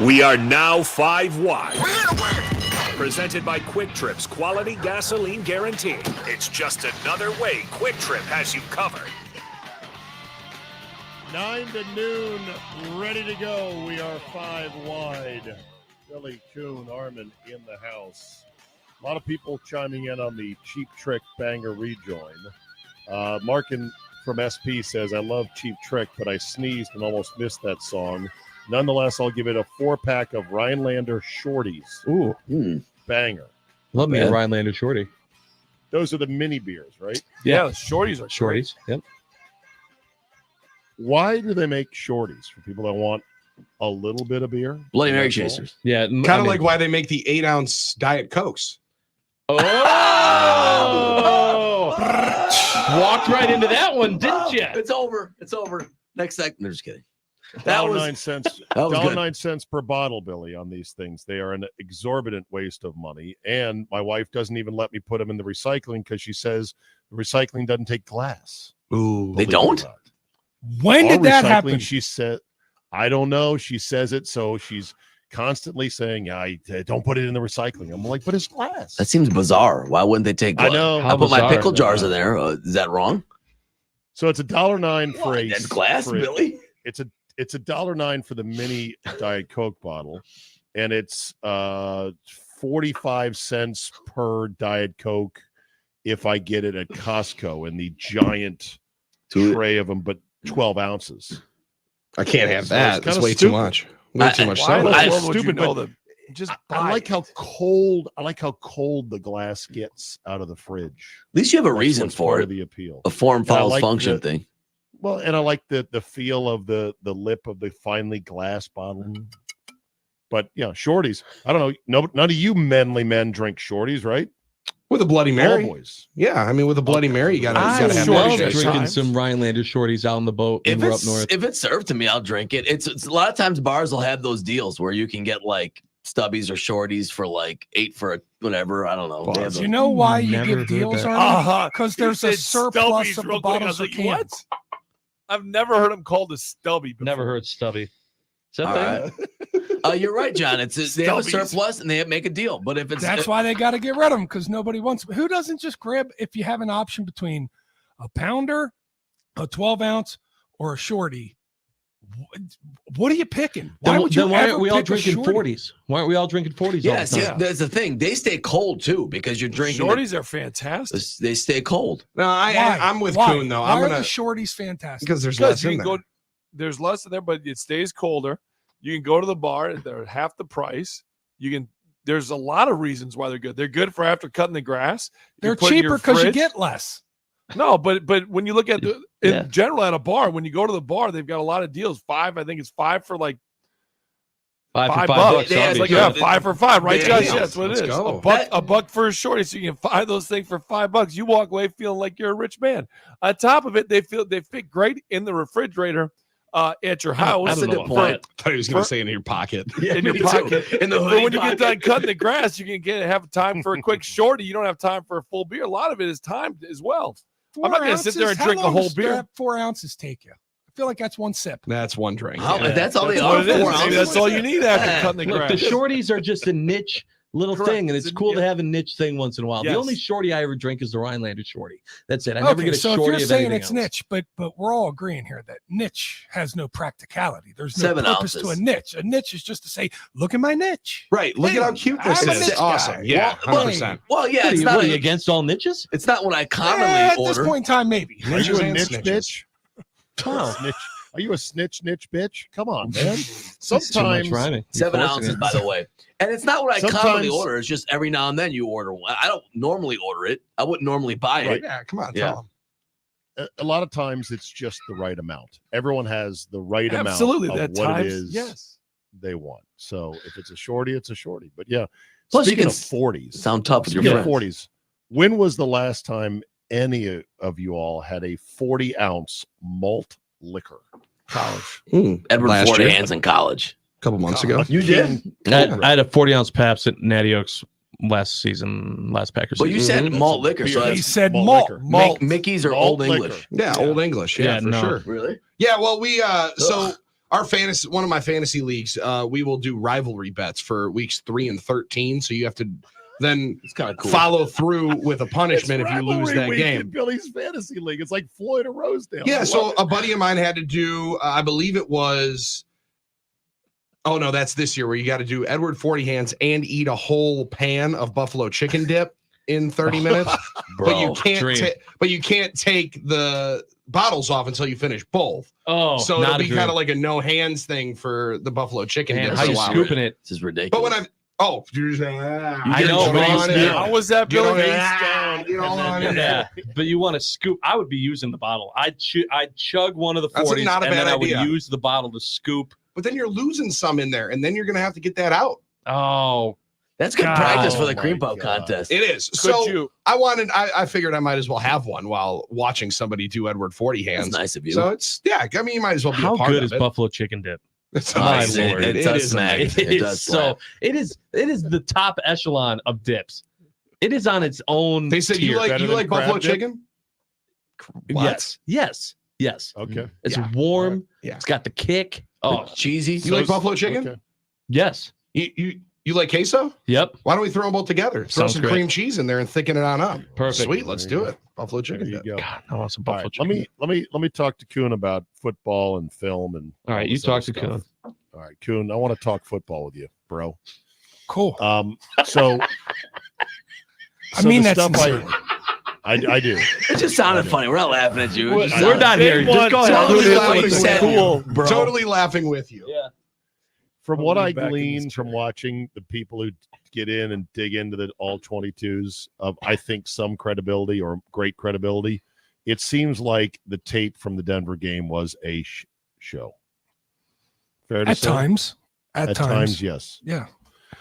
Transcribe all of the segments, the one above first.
We are now 5 wide. Presented by Quick Trip's quality gasoline guarantee. It's just another way Quick Trip has you covered. 9 to noon, ready to go. We are 5 wide. Billy Kuhn, Armin in the house. A lot of people chiming in on the Cheap Trick banger rejoin. Markin from SP says, I love Cheap Trick, but I sneezed and almost missed that song. Nonetheless, I'll give it a 4-pack of Rhinelander Shorties. Ooh. Banger. Love me a Rhinelander Shorty. Those are the mini beers, right? Yeah, shorties are Shorties. Yep. Why do they make shorties for people that want a little bit of beer? Bloody Mary chasers. Yeah. Kind of like why they make the 8-ounce Diet Cokes. Oh! Walked right into that one, didn't you? It's over. It's over. Next second. No, just kidding. That was 9 cents. That was good. 9 cents per bottle, Billy, on these things. They are an exorbitant waste of money. And my wife doesn't even let me put them in the recycling because she says the recycling doesn't take glass. Ooh. They don't? When did that happen? She said, I don't know. She says it, so she's constantly saying, I don't put it in the recycling. I'm like, but it's glass. That seems bizarre. Why wouldn't they take glass? I know. I put my bizarre. pickle jars in there. Is that wrong? So it's $1.09 for a That's glass, for a- Billy? It's $1.09 for the mini Diet Coke bottle, and it's 45 cents per Diet Coke if I get it at Costco in the giant tray of them, but 12 ounces. I can't have So that. it's That's kinda way too stupid. much. Way too much Why in the soda. world would you stupid, know but that? Just I like how cold the glass gets out of the fridge. At least you have a That's reason what's for part it. of the appeal. A form And I follows like function the- thing. Well, and I like the feel of the lip of the finely glass bottle. But yeah, shorties. I don't know. No, none of you manly men drink shorties, right? With a Bloody Mary. All boys. Yeah, I mean, with a Bloody Mary, you gotta I have love Love that shit. drinking times. some Rhinelander Shorties out on the boat when we're up north. If it's served to me, I'll drink it. It's a lot of times bars will have those deals where you can get like stubbies or shorties for like 8 for a whatever. I don't know. They have Do those- you know why you Never give heard deals that. on? Because You there's a said surplus Stubbies of the real quick. I bottles was of like, cans. what? I've never heard them called a stubby before. Never heard Stubby. Is that All thing? right. You're right, John. They have a Stubbies. surplus and they make a deal. But if it's That's why they got to get rid of them because nobody wants them. Who doesn't just grab if you have an option between a pounder, a 12-ounce, or a shorty? What are you picking? Then would you why ever aren't we all pick a drinking shorty? 40s? Why aren't we all drinking 40s yeah, all the see, time? that's the thing. They stay cold too because you're drinking. Shorties are fantastic. They stay cold. No, I'm with Why? Kuhn though. Why I'm are gonna the shorties fantastic? because there's Because less you in can there. go, there's less in there, but it stays colder. You can go to the bar; they're half the price. You can. There's a lot of reasons why they're good. They're good for after cutting the grass. You They're put in your cheaper because you fridge. get less. No, but when you look at the in Yeah. general at a bar, when you go to the bar, they've got a lot of deals. I think it's 5 for like Five for $5. $5. They have It's obviously. like Yeah. 5 for 5, right, Yeah. Josh? Yeah. Yeah, that's what it Let's is. go. A buck for a shorty, so you can buy those things for $5. You walk away feeling like you're a rich man. On top of it, they fit great in the refrigerator at your house. That's a good about point. I thought he was gonna say in your pocket. In your Me too. pocket. In the But hoodie when you get done pocket. cutting the grass, you can have time for a quick shorty. You don't have time for a full beer. A lot of it is timed as well. I'm not gonna sit there and drink a whole beer. 4 ounces take you? I feel like that's one sip. That's one drink. That's all they That's are. what it is. 4 Maybe ounces. that's all you need after cutting the Look, grass. the shorties are just a niche little Correct. thing, and it's It's a- cool to yeah. have a niche thing once in a while. Yes. The only shorty I ever drink is the Rhinelander shorty. That's it. I never Okay, get a so if shorty you're of saying anything it's else. niche, but we're all agreeing here that niche has no practicality. There's no 7 purpose to a ounces. niche. A niche is just to say, look at my niche. Right. Look Hey, at how cute this I'm a is. niche Awesome. guy. Yeah, Well, 100%. Well, yeah, What, it's are you, not. what, are you against all niches? It's not what I commonly At order. this point in time, maybe. Are you Niches a and niche snitches. bitch? Snitch. Are you a snitch bitch? Come on, man. That's too much Sometimes rhyming. You're 7 forcing ounces, it. by the way. And it's not what I Sometimes- commonly order. It's just every now and then you order one. I don't normally order it. I wouldn't normally buy it. Right. Yeah, come on, Yeah. tell him. a lot of times it's just the right amount. Everyone has the right Absolutely. amount of That what times, it is yes. they want. So if it's a shorty, it's a shorty. But yeah, Plus, you speaking can of 40s, Sound tough with your speaking of friends. 40s, when was the last time any of you all had a 40-ounce malt liquor? College. Edward Last Ford year. Hands in college. A couple months ago. You did? I had a 40-ounce Pabst at Natty Oaks last Packers But you season. said malt liquor, so beer. He that's said Malt malt. liquor. Malt. Mickey's or Malt Old liquor. English. Yeah, Old English. Yeah, Yeah, for no. sure. Really? Yeah, well, we so one of my fantasy leagues, we will do rivalry bets for weeks 3 and 13. So you have to then It's kind of cool. follow through with a punishment if you rivalry lose that week in game. Billy's fantasy league. It's like Floyd or Rosedale. Yeah, I so love it. a buddy of mine had to do, I believe it was, oh no, that's this year where you got to do Edward 40 hands and eat a whole pan of buffalo chicken dip in 30 minutes. But you can't dream. but you can't take the bottles off until you finish both. Oh, So not it'll a be dream. kind of like a no hands thing for the buffalo chicken Man, dip. how for a you while. scooping it? This is ridiculous. But when I'm you're just I get know, all but on it. How was that, Get all Billy? get all on it. Yeah, but you want to scoop. I would be using the bottle. I'd chug one of the That's 40s, not a and then bad I would idea. use the bottle to scoop. But then you're losing some in there, and then you're gonna have to get that out. Oh, That's good God. practice for the Oh, cream my puff God. contest. It is. Could So you? I figured I might as well have one while watching somebody do Edward 40 That's hands. nice of you. So it's I mean you might as well be how a part good of is it. buffalo chicken dip? It's My amazing. Lord. It does is smack. amazing. It does slap. It is the top echelon of dips. It is on its own. They said you tier. like better than buffalo crab dip? chicken? Yes. Okay. It's Yeah. warm. Yeah. It's got the kick. Oh, Cheesy. You like buffalo chicken? Okay. yes. You like queso? Yep. Why don't we throw them both together? Throw Sounds some great. cream cheese in there and thicken it on up. Perfect. Sweet, let's There you do go. it. Buffalo There chicken you dip. go. God, I want some All buffalo right, chicken. let me talk to Kuhn about football and film and All right, all you this talk other to stuff. Kuhn. All right, Kuhn, I want to talk football with you, bro. Cool. So I mean, the that's stuff sincere. I do. It just sounded funny. We're not laughing at you. It just We're sounded- not here. Just go ahead. Totally Totally laughing like with said, you. cool, bro. Totally laughing with you. Yeah. From Put what me I back in glean this from chair. watching the people who get in and dig into the all 22s of, I think, some credibility or great credibility, it seems like the tape from the Denver game was a show. Fair to At say? times. At times, yes. Yeah.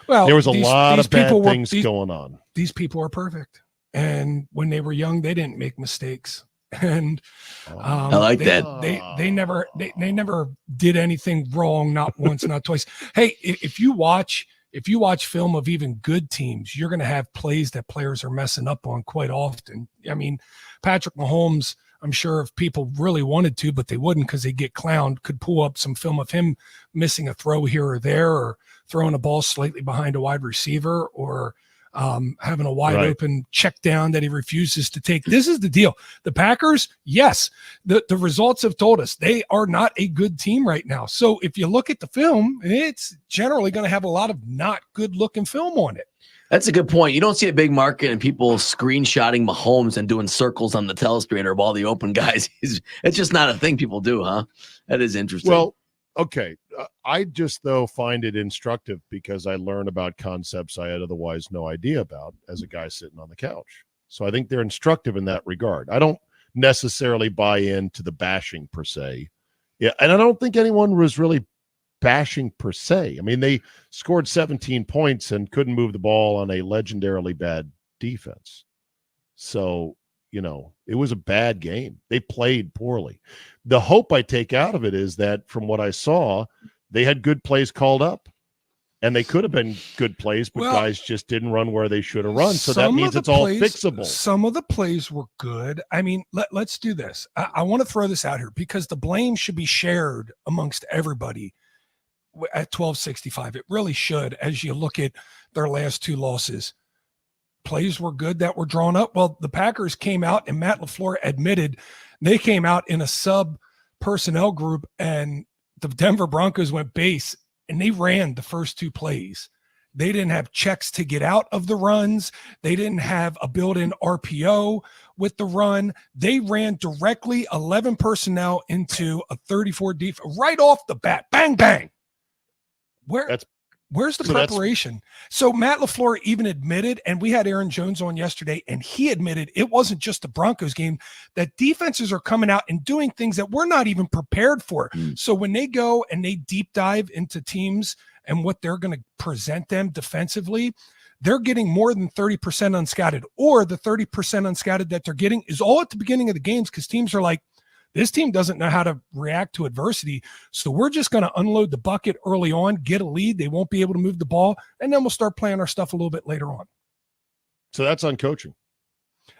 Well, There was a these- lot these of bad people were- things these- going on. These people are perfect, and when they were young, they didn't make mistakes, and I like they, that. They never never did anything wrong, not once, not twice. Hey, if you watch film of even good teams, you're going to have plays that players are messing up on quite often. I mean, Patrick Mahomes, I'm sure if people really wanted to, but they wouldn't because they get clowned, could pull up some film of him missing a throw here or there, or throwing a ball slightly behind a wide receiver, or having a wide Right. open check down that he refuses to take. This is the deal. The Packers, yes, the results have told us they are not a good team right now. So if you look at the film, it's generally going to have a lot of not good looking film on it. That's a good point. You don't see a big market and people screenshotting Mahomes and doing circles on the telescreener of all the open guys. It's just not a thing people do, huh? That is interesting. Well, okay. I just, though, find it instructive because I learn about concepts I had otherwise no idea about as a guy sitting on the couch. So I think they're instructive in that regard. I don't necessarily buy into the bashing per se. Yeah, and I don't think anyone was really bashing per se. I mean, they scored 17 points and couldn't move the ball on a legendarily bad defense. So, it was a bad game. They played poorly. The hope I take out of it is that from what I saw, they had good plays called up. And they could have been good plays, but Well, guys just didn't run where they should have run. So that Some of means the it's all plays- fixable. Some of the plays were good. I mean, let's do this. I want to throw this out here because the blame should be shared amongst everybody at 1265. It really should, as you look at their last two losses. Plays were good that were drawn up. Well, the Packers came out, and Matt LaFleur admitted they came out in a sub personnel group, and the Denver Broncos went base, and they ran the first two plays. They didn't have checks to get out of the runs. They didn't have a built-in RPO with the run. They ran directly 11 personnel into a 34 defense right off the bat. Bang, bang. Where's the So that's- preparation? So Matt LaFleur even admitted, and we had Aaron Jones on yesterday, and he admitted it wasn't just the Broncos game, that defenses are coming out and doing things that we're not even prepared for. So when they go and they deep dive into teams and what they're going to present them defensively, they're getting more than 30% unscattered, or the 30% unscattered that they're getting is all at the beginning of the games because teams are like, this team doesn't know how to react to adversity. So we're just going to unload the bucket early on, get a lead. They won't be able to move the ball. And then we'll start playing our stuff a little bit later on. So that's on coaching.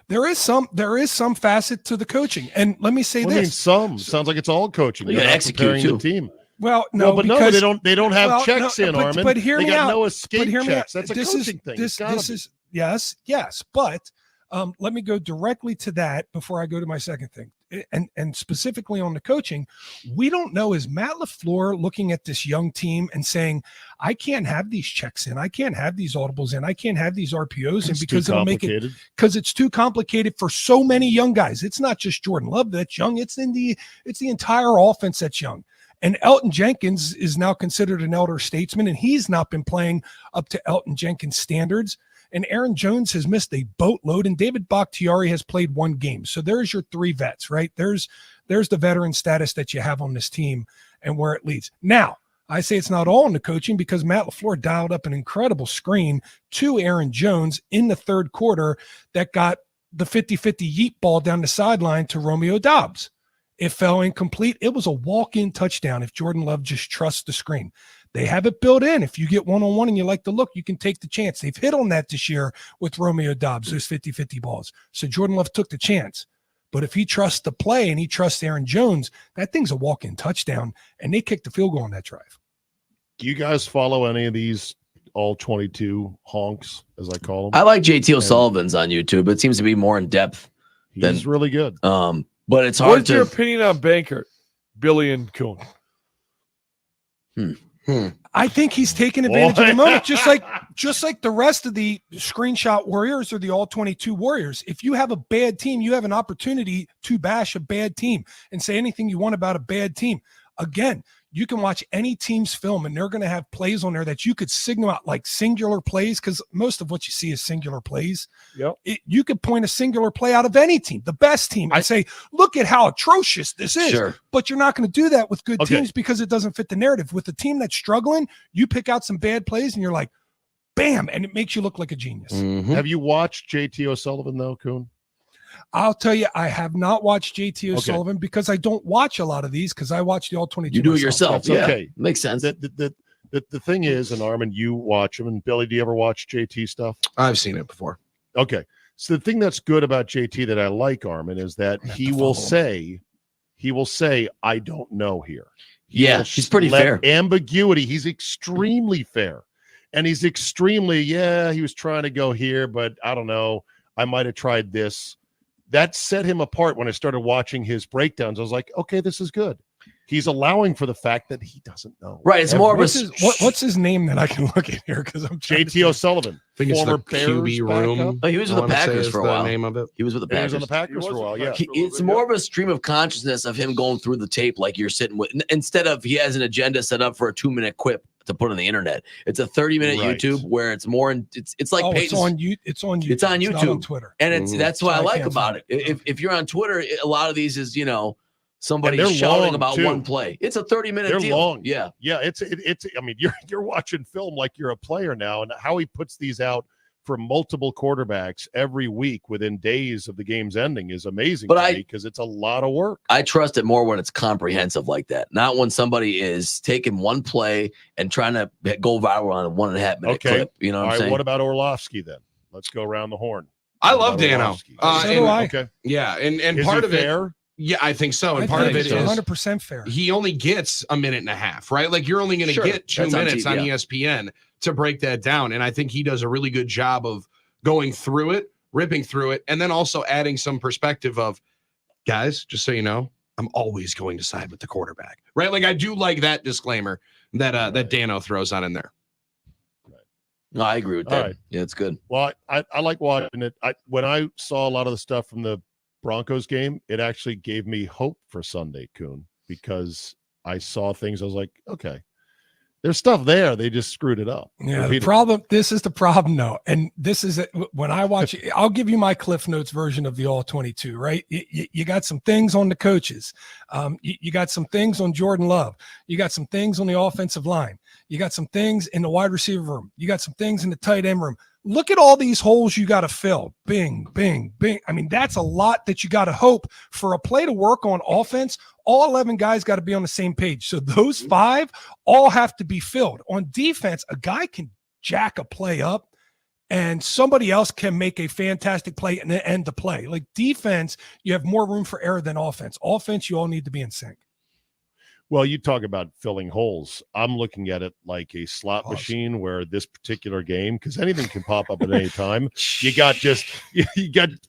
There is some facet to the coaching. And let me say Well, I mean, this. some sounds like it's all coaching. You They're gotta not execute, preparing too. the team. Well, no, but because they don't have well, checks no, in, but- Armin. but hear they me got out. no escape But hear me checks. out. That's a This coaching is, thing. This, It's gotta this be. is yes, but let me go directly to that before I go to my second thing, and specifically on the coaching. We don't know, is Matt LaFleur looking at this young team and saying, I can't have these checks in, I can't have these audibles in, I can't have these RPOs in It's because too it'll make it, complicated. because it's too complicated for so many young guys. It's not just Jordan Love that's young, it's the entire offense that's young. And Elton Jenkins is now considered an elder statesman, and he's not been playing up to Elton Jenkins standards. And Aaron Jones has missed a boatload, and David Bakhtiari has played one game. So there's your three vets, right? There's the veteran status that you have on this team and where it leads. Now, I say it's not all in the coaching because Matt LaFleur dialed up an incredible screen to Aaron Jones in the third quarter that got the 50-50 yeet ball down the sideline to Romeo Doubs. It fell incomplete. It was a walk-in touchdown if Jordan Love just trusts the screen. They have it built in. If you get one-on-one and you like the look, you can take the chance. They've hit on that this year with Romeo Doubs, those 50-50 balls. So Jordan Love took the chance. But if he trusts the play and he trusts Aaron Jones, that thing's a walk-in touchdown, and they kicked the field goal on that drive. Do you guys follow any of these all 22 honks, as I call them? I like JT O'Sullivan's on YouTube. It seems to be more in depth. He's really good. But it's hard What's your opinion on Bankert, Billy and Kuhn? I think he's taking advantage of the moment, just like the rest of the screenshot warriors or the all 22 warriors. If you have a bad team, you have an opportunity to bash a bad team and say anything you want about a bad team. Again, you can watch any team's film and they're going to have plays on there that you could signal out like singular plays, because most of what you see is singular plays. Yep. You could point a singular play out of any team, the best team, and say, look at how atrocious this is. Sure. But you're not going to do that with good Okay. teams because it doesn't fit the narrative. With a team that's struggling, you pick out some bad plays and you're like, bam, and it makes you look like a genius. Have you watched JT O'Sullivan, though, Kuhn? I'll tell you, I have not watched JT O'Sullivan because I don't watch a lot of these because I watch the all 22. You do it myself. yourself. That's Yeah. okay. Makes sense. The thing is, and Armin, you watch him, and Billy, do you ever watch JT stuff? I've seen it before. Okay. So the thing that's good about JT that I like, Armin, is that he will say, I don't know here. Yeah, will he's pretty let fair. Ambiguity. He's extremely fair. And he's extremely, he was trying to go here, but I don't know. I might have tried this. That set him apart when I started watching his breakdowns. I was like, okay, this is good. He's allowing for the fact that he doesn't know. Right. It's more of a What's his name that I can look at here? Because I'm trying JT O'Sullivan, I think it's former the Bears QB room. backup. Oh, he was I with the wanna say Packers is for a the while. Name of it. He was with the He was Packers. on the Packers for a while, yeah. It's more of a stream of consciousness of him going through the tape like you're sitting with, instead of he has an agenda set up for a 2-minute quip to put on the internet. It's a 30-minute Right. YouTube where it's more, it's like it's Peyton's, on you. It's on YouTube. It's on not YouTube. on Twitter. and it's that's what I So I like can't about find it. If you're on Twitter, a lot of these is somebody they're shouting long, about too. one play. It's a 30-minute They're deal. long. Yeah. Yeah, it's. I mean, you're watching film like you're a player now, and how he puts these out for multiple quarterbacks every week within days of the game's ending is amazing. But to me because it's a lot of work. I trust it more when it's comprehensive like that, not when somebody is taking one play and trying to go viral on a 1.5-minute Okay. clip. You know what All I'm right, saying? what about Orlovsky then? Let's go around the horn. I What love about Dano. Orlovsky? So do I. Okay, Yeah, and is part he of it, fair? yeah, I think so. And I part of think it it's is 100% fair. he only gets a minute and a half, right? Like you're only going to Sure. get 2 That's on minutes TV, on yeah. ESPN to break that down. And I think he does a really good job of going through it, ripping through it, and then also adding some perspective of, guys, just so you know, I'm always going to side with the quarterback, right? Like I do like that disclaimer that that Dano throws on in there. No, I agree with All that. right. Yeah, it's good. Well, I like watching it. When I saw a lot of the stuff from the Broncos game, it actually gave me hope for Sunday, Kuhn, because I saw things. I was like, okay, there's stuff there. They just screwed it up. Yeah, the Repeatedly. problem. This is the problem, though, and this is it. When I watch it, I'll give you my Cliff Notes version of the All 22. Right, you got some things on the coaches, you got some things on Jordan Love, you got some things on the offensive line, you got some things in the wide receiver room, you got some things in the tight end room. Look at all these holes you got to fill. Bing, bing, bing. I mean, that's a lot that you got to hope for a play to work on offense. All 11 guys got to be on the same page. So those 5 all have to be filled. On defense, a guy can jack a play up and somebody else can make a fantastic play and end the play. Like defense, you have more room for error than offense. Offense, you all need to be in sync. Well, you talk about filling holes. I'm looking at it like a slot Awesome. machine where this particular game, because anything can pop up at any time, you got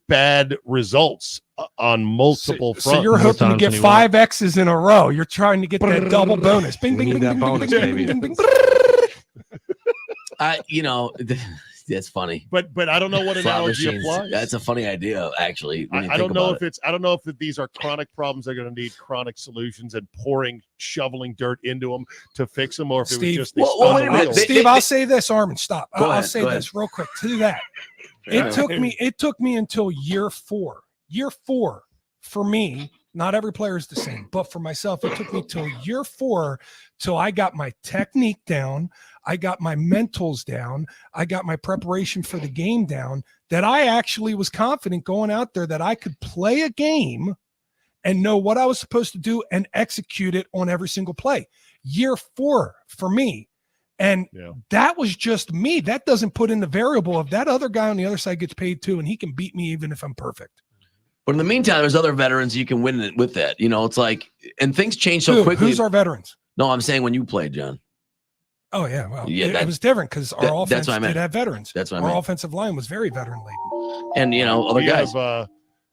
bad results on multiple fronts. So you're More hoping to times get than you 5 X's in a row. You're trying to get that double bonus. Bing, bing, We bing, need bing, that bonus, bing, baby. bing, bing, bing. That's funny. but I don't know what Slot analogy machines. applies. That's a funny idea, actually. when you I think don't know about if I don't know if these are chronic problems that are going to need chronic solutions and shoveling dirt into them to fix them, or if it was Steve, just they well, spun wait the a minute. wheels. Steve, I'll say this, Armin. Stop. Go I'll ahead, say go ahead. this real quick. To do that, it took me until year 4. Year 4 for me. Not every player is the same, but for myself, it took me till year 4 till I got my technique down. I got my mentals down. I got my preparation for the game down, that I actually was confident going out there that I could play a game and know what I was supposed to do and execute it on every single play. Year 4 for me. And Yeah. that was just me. That doesn't put in the variable of that other guy on the other side gets paid too, and he can beat me even if I'm perfect. But in the meantime, there's other veterans you can win it with that. It's like, and things change so quickly. Who's our veterans? No, I'm saying when you played, John. Oh yeah, well, Yeah, it was different because our offense that's what I meant. did have veterans. That's what I Our meant. offensive line was very veteran laden. And other guys.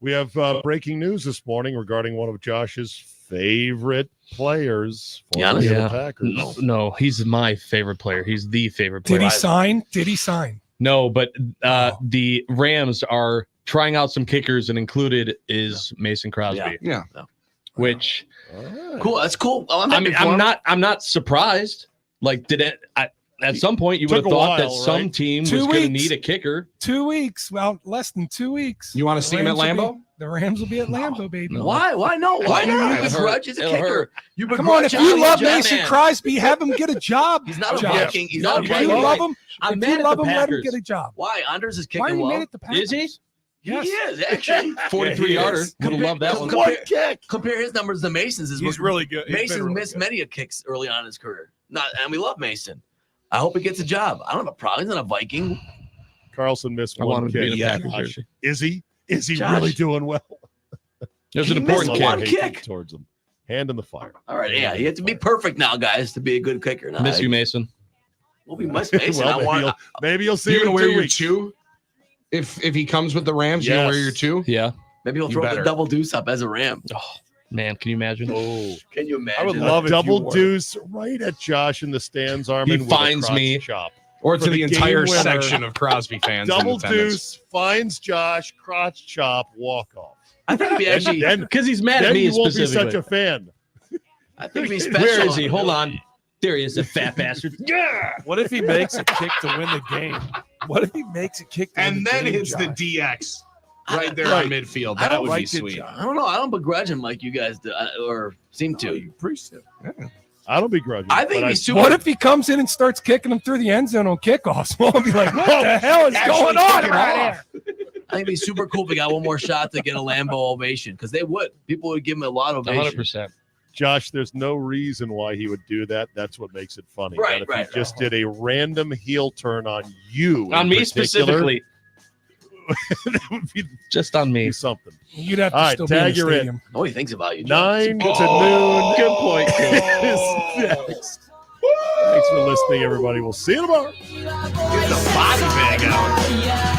We have breaking news this morning regarding one of Josh's favorite players for Giannis? the Yeah. Packers. No, he's my favorite player. He's the favorite player. Did he sign? Did he sign? No, but the Rams are trying out some kickers, and included is Mason Crosby, Yeah. Yeah. which All right. Cool. That's cool. Oh, I'm I happy mean, for him. I'm not surprised. Like, at some point you would Took have a thought that while, some right? team 2 was going to weeks. need a kicker. 2 weeks. Well, less than 2 weeks. You want to The see him at Rams will Lambeau? The Rams will be at Lambeau, baby. No. Why? Why no? Why It'll not? hurt. You begrudge as a It'll kicker. hurt. You Come on, if begrudge you love Johnny Mason Jet. Crosby, have him get a job. He's not a Josh. Viking. He's No, not a If Jay, you Viking. love him, I'm if mad you at love the him, let him Packers. get a job. Why? Anders is Why are kicking you well. mad at the Packers? Is he? Yes. He is, actually. 43 yarder. Would have loved that one. Compare his numbers to Mason's. He's really good. He's been Mason really missed good. many a kicks early on in his career. And we love Mason. I hope he gets a job. I don't have a problem. He's not a Viking. Carlson missed I one want him to be in kick. a Packers Josh, jersey. Is he? Is he Josh. really doing well? There's an He important missed kick. one Hate kick. towards him. Hand in the fire. All right, yeah. You have to be perfect now, guys, to be a good kicker. Now, Miss you, Mason. We'll be miss Mason. Well, maybe you'll see You're him gonna in wear 2 your weeks. 2? If he comes with the Rams, you're gonna wear Yes. your 2? Yeah. Maybe he'll You throw the better. double deuce up as a Ram. Man, can you imagine? Oh, Can you imagine? I would love a if you double wore it. deuce right at Josh in the stands, Armin. with a finds crotch me. chop. Or For to the the entire game winner. section of Crosby fans. in Double attendance. deuce finds Josh, crotch chop, walk off. I think we actually. Then Because he's mad at then me you won't be specifically. such a fan. I think we special. Where is he? Hold on. There he is, the fat bastard. Yeah. What if he makes a kick to win the game? What if he makes a kick to win And the then game, hits the Josh? DX right there Right. on midfield. I That don't would be like it, sweet. Josh. I don't know. I don't begrudge him like you guys do, or seem Oh, to. you appreciate it. Yeah. I don't begrudge him. I think but he's super. What if he comes in and starts kicking him through the end zone on kickoffs? We'll be like, what the hell is Actually going on kick it right off. here? I think it'd be super cool if he got one more shot to get a Lambeau ovation because they would. People would give him a lot of ovation. 100%. Josh, there's no reason why he would do that. That's what makes it funny. Right, But if right, he just did a random heel turn on you, On in me particular, specifically. that would be Just on me. something. You'd have to All right, still be in the tag, you're in. stadium. Oh, he thinks about you. John. 9 to noon. Good point. is next. Thanks for listening, everybody. We'll see you tomorrow. Get the body bag out.